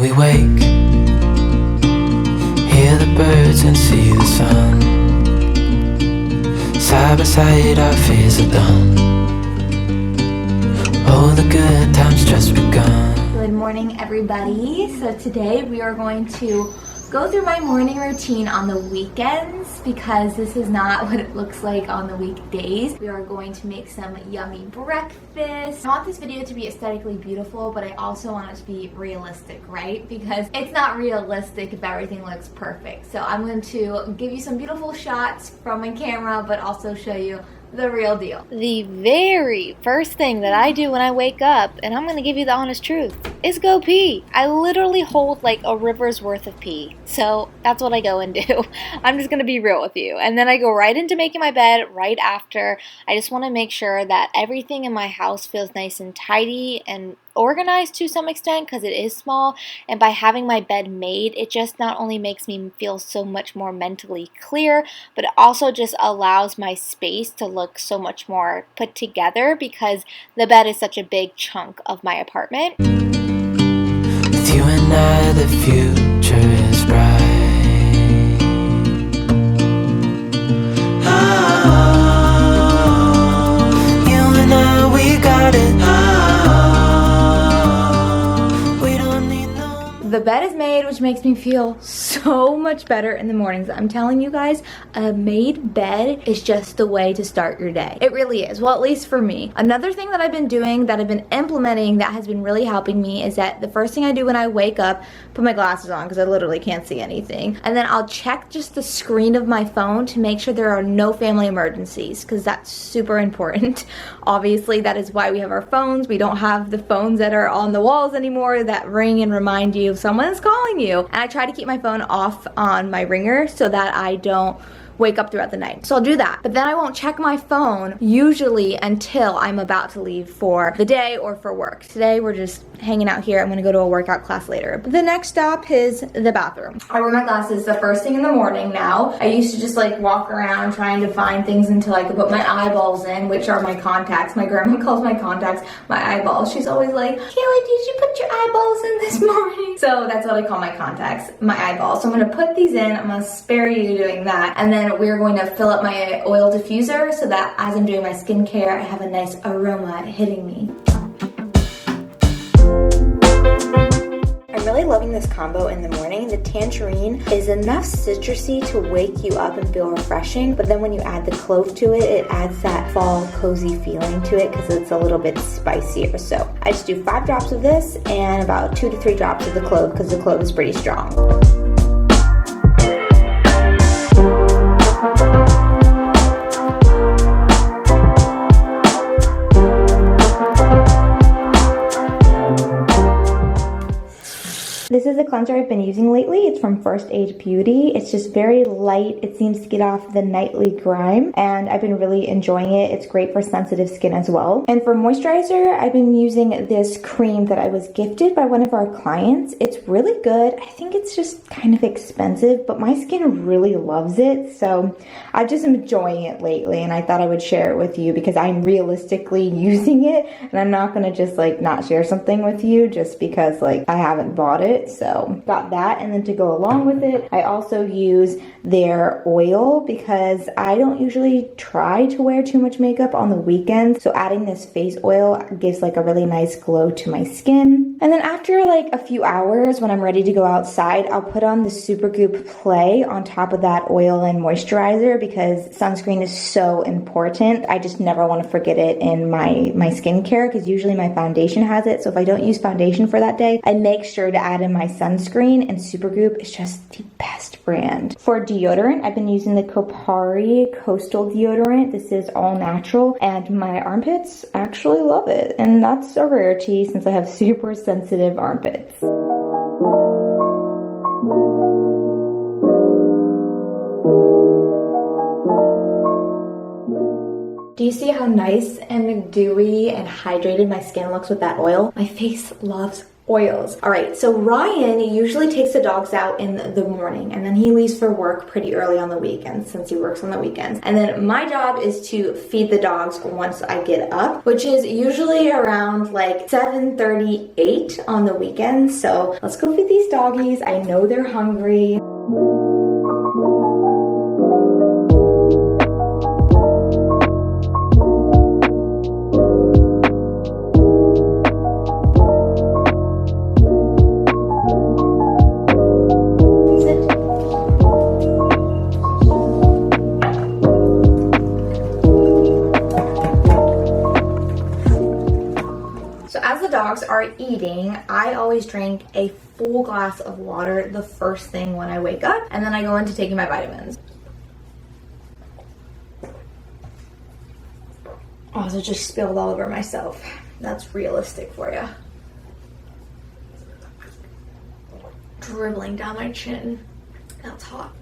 we wake, hear the birds and see the sun. Side by side our fears are done. Oh, the good times just begun. Good morning, everybody. So today we are going to go through my morning routine on the weekends because this is not what it looks like on the weekdays. We are going to make some yummy breakfast. I want this video to be aesthetically beautiful, but I also want it to be realistic, right? Because it's not realistic if everything looks perfect. So I'm going to give you some beautiful shots from my camera, but also show you the real deal. The very first thing that I do when I wake up, and I'm gonna give you the honest truth, is go pee. I literally hold like a river's worth of pee. So that's what I go and do. I'm just gonna be real with you. And then I go right into making my bed right after. I just wanna make sure that everything in my house feels nice and tidy and organized to some extent because it is small, and by having my bed made, it just not only makes me feel so much more mentally clear, but it also just allows my space to look so much more put together because the bed is such a big chunk of my apartment. With you and I, the future is bright. Oh, you and I, we got it. The bed is made, which makes me feel so much better in the mornings. I'm telling you guys, a made bed is just the way to start your day. It really is. Well, at least for me. Another thing that I've been doing, that I've been implementing, that has been really helping me is that the first thing I do when I wake up, put my glasses on because I literally can't see anything, and then I'll check just the screen of my phone to make sure there are no family emergencies because that's super important. Obviously, that is why we have our phones. We don't have the phones that are on the walls anymore that ring and remind you someone's calling you. And I try to keep my phone off on my ringer so that I don't wake up throughout the night. So I'll do that. But then I won't check my phone usually until I'm about to leave for the day or for work. Today we're just hanging out here. I'm gonna go to a workout class later. The next stop is the bathroom. I wear my glasses the first thing in the morning now. I used to just like walk around trying to find things until I could put my eyeballs in, which are my contacts. My grandma calls my contacts my eyeballs. She's always like, Kayla, did you put your eyeballs in this morning? So that's what I call my contacts, my eyeballs. So I'm gonna put these in. I'm gonna spare you doing that. And then we're going to fill up my oil diffuser so that as I'm doing my skincare, I have a nice aroma hitting me. I'm really loving this combo in the morning. The tangerine is enough citrusy to wake you up and feel refreshing, but then when you add the clove to it, it adds that fall cozy feeling to it because it's a little bit spicier. So I just do 5 drops of this and about 2 to 3 drops of the clove because the clove is pretty strong. This is a cleanser I've been using lately. It's from First Aid Beauty. It's just very light. It seems to get off the nightly grime, and I've been really enjoying it. It's great for sensitive skin as well. And for moisturizer, I've been using this cream that I was gifted by one of our clients. It's really good. I think it's just kind of expensive, but my skin really loves it. So I've just been enjoying it lately, and I thought I would share it with you because I'm realistically using it, and I'm not gonna just like not share something with you just because like I haven't bought it. So got that, and then to go along with it, I also use their oil because I don't usually try to wear too much makeup on the weekends. So adding this face oil gives like a really nice glow to my skin. And then after like a few hours when I'm ready to go outside, I'll put on the Supergoop Play on top of that oil and moisturizer because sunscreen is so important. I just never want to forget it in my skincare because usually my foundation has it. So if I don't use foundation for that day, I make sure to add in my sunscreen, and Supergoop is just the best brand. For deodorant, I've been using the Kopari Coastal deodorant. This is all natural, and my armpits actually love it, and that's a rarity since I have super sensitive armpits. Do you see how nice and dewy and hydrated my skin looks with that oil? My face loves Oils. All right, so Ryan usually takes the dogs out in the morning and then he leaves for work pretty early on the weekends since he works on the weekends. And then my job is to feed the dogs once I get up, which is usually around like 7:38 on the weekends. So let's go feed these doggies. I know they're hungry. Dogs are eating, I always drink a full glass of water the first thing when I wake up, and then I go into taking my vitamins. Oh, so just spilled all over myself. That's realistic for you. Dribbling down my chin. That's hot.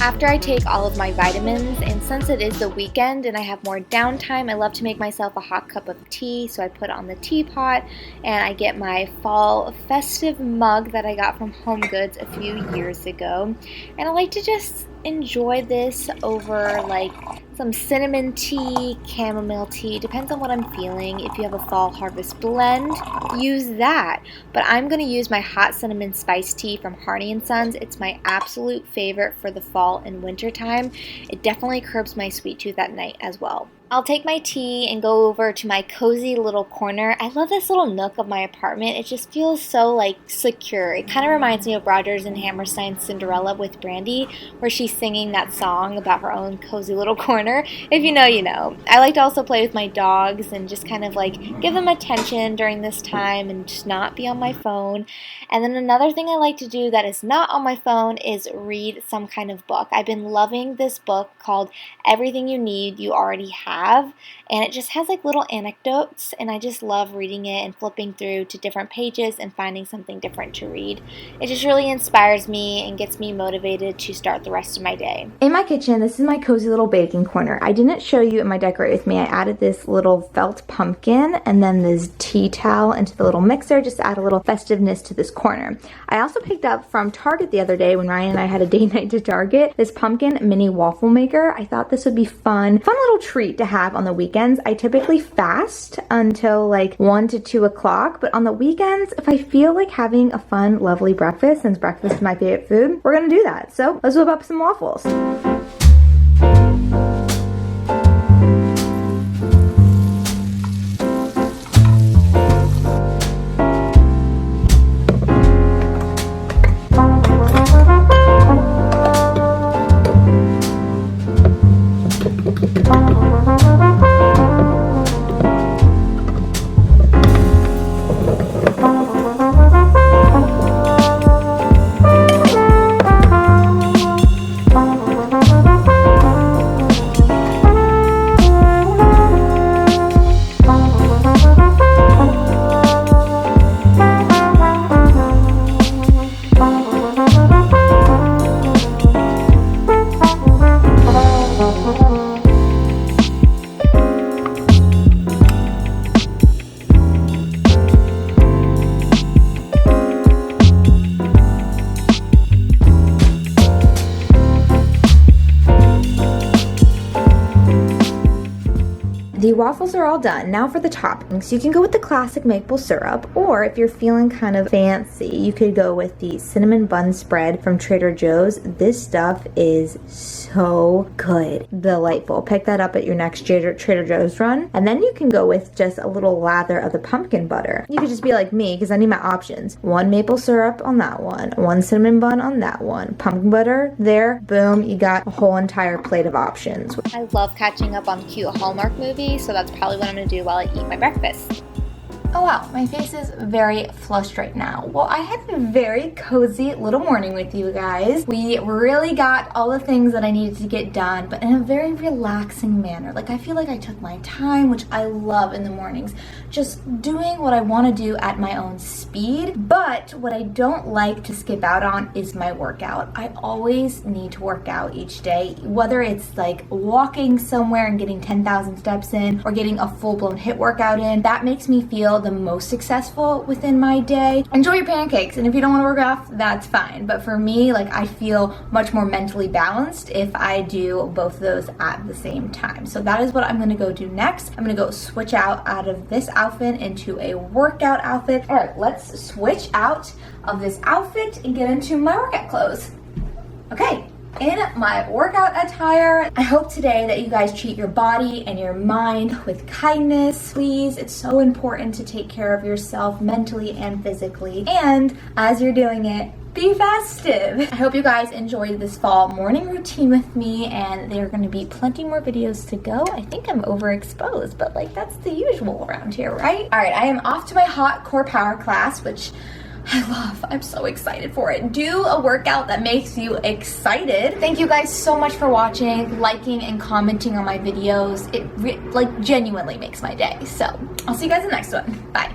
After I take all of my vitamins, and since it is the weekend and I have more downtime, I love to make myself a hot cup of tea. So I put on the teapot and I get my fall festive mug that I got from Home Goods a few years ago. And I like to just enjoy this over like some cinnamon tea, chamomile tea, depends on what I'm feeling. If you have a fall harvest blend, use that. But I'm going to use my hot cinnamon spice tea from Harney & Sons. It's my absolute favorite for the fall and winter time. It definitely curbs my sweet tooth at night as well. I'll take my tea and go over to my cozy little corner. I love this little nook of my apartment. It just feels so like secure. It kind of reminds me of Rodgers and Hammerstein's Cinderella with Brandy, where she's singing that song about her own cozy little corner. If you know, you know. I like to also play with my dogs and just kind of like give them attention during this time and just not be on my phone. And then another thing I like to do that is not on my phone is read some kind of book. I've been loving this book called Everything You Need You Already Have. And it just has like little anecdotes, and I just love reading it and flipping through to different pages and finding something different to read. It just really inspires me and gets me motivated to start the rest of my day. In my kitchen, this is my cozy little baking corner. I didn't show you in my Decorate With Me. I added this little felt pumpkin and then this tea towel into the little mixer just to add a little festiveness to this corner. I also picked up from Target the other day when Ryan and I had a date night to Target this pumpkin mini waffle maker. I thought this would be fun little treat to have on the weekends. I typically fast until like 1 to 2 o'clock, but on the weekends, if I feel like having a fun, lovely breakfast, since breakfast is my favorite food, we're gonna do that. So let's whip up some waffles. The waffles are all done. Now for the toppings. You can go with the classic maple syrup, or if you're feeling kind of fancy, you could go with the cinnamon bun spread from Trader Joe's. This stuff is so good. Delightful. Pick that up at your next Trader Joe's run. And then you can go with just a little lather of the pumpkin butter. You could just be like me, because I need my options. 1 maple syrup on that one, 1 cinnamon bun on that one, pumpkin butter there, boom, you got a whole entire plate of options. I love catching up on cute Hallmark movies, so that's probably what I'm gonna do while I eat my breakfast. Oh wow, my face is very flushed right now. Well, I had a very cozy little morning with you guys. We really got all the things that I needed to get done, but in a very relaxing manner. Like, I feel like I took my time, which I love in the mornings. Just doing what I want to do at my own speed. But what I don't like to skip out on is my workout. I always need to work out each day, whether it's like walking somewhere and getting 10,000 steps in or getting a full-blown HIIT workout in. That makes me feel the most successful within my day. Enjoy your pancakes, and if you don't want to work off, that's fine. But for me, like, I feel much more mentally balanced if I do both of those at the same time. So that is what I'm gonna go do next. I'm gonna go switch out of this outfit into a workout outfit. All right, let's switch out of this outfit and get into my workout clothes. Okay. In my workout attire, I hope today that you guys treat your body and your mind with kindness. Please, it's so important to take care of yourself mentally and physically. And as you're doing it, be festive. I hope you guys enjoyed this fall morning routine with me, and there are going to be plenty more videos to go. I think I'm overexposed, but like, that's the usual around here, right? All right, I am off to my hot core power class, which I love. I'm so excited for it. Do a workout that makes you excited. Thank you guys so much for watching, liking, and commenting on my videos. It like genuinely makes my day. So I'll see you guys in the next one. Bye.